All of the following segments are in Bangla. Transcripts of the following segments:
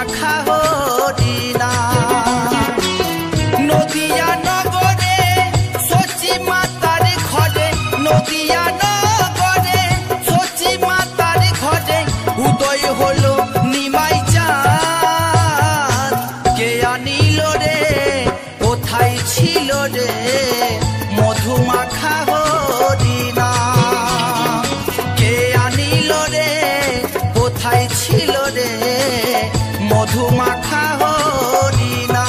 মাখা হরিনা নদিয়া নগরে সচি মাতার ঘরে নদিয়া নগরে সচি মাতার ঘরে উদয় হলো নিমাই চাঁদ কে আনিল রে কোথায় ছিল রে মধু মাখা হরিনা কে আনিল রে কোথায় ছিল রে মধু মাখা হরিনা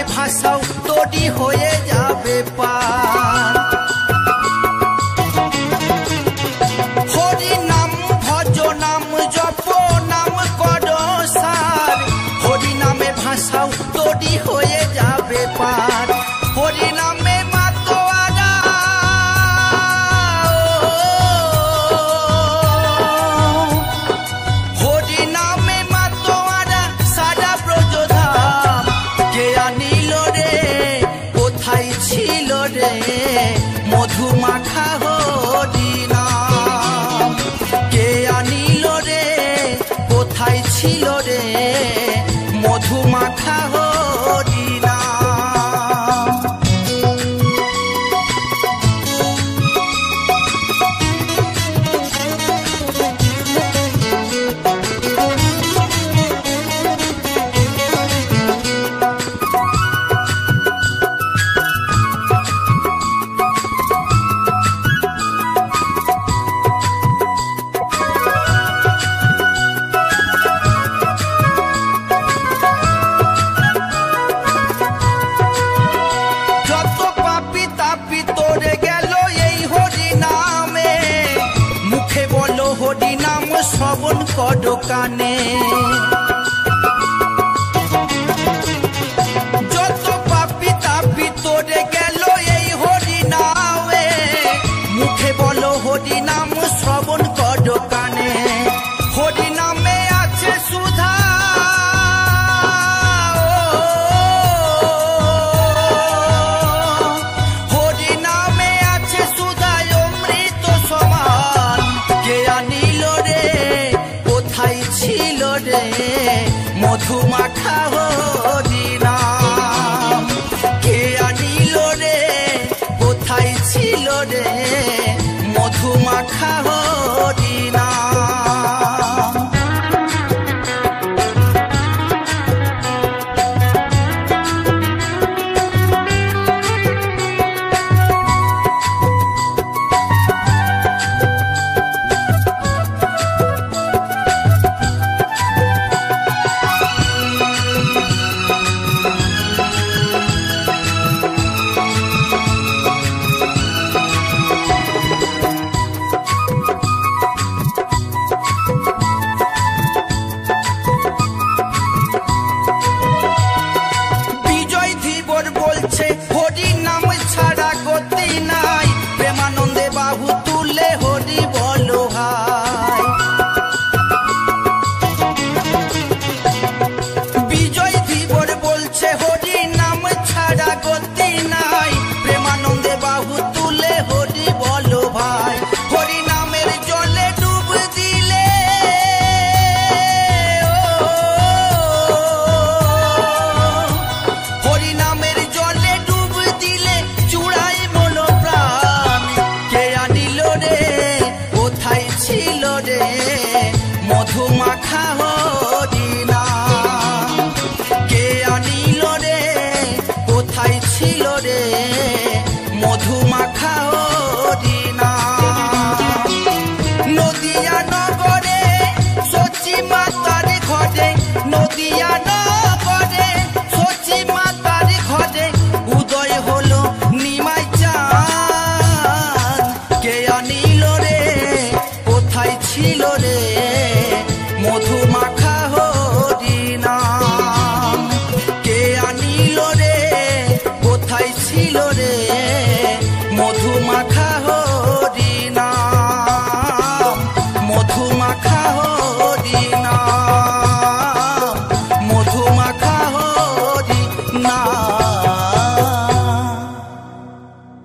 ভাষাও তোরি হয়ে যাবে পার হরি নাম ভজ নাম জপ নাম কর সার হরি নামে ভাষাও তোরি হয়ে যাবে পার হরি নামে মাতোয়ারা হরি নামে মাতোয়ারা সারা ব্রজধাম কে আনিল রে কোথায় ছিল রে মধু মাখা হরিনা কে আনিল রে কোথায় ছিল রে মধু মাখা হরিনা শ্রবণ কর কানে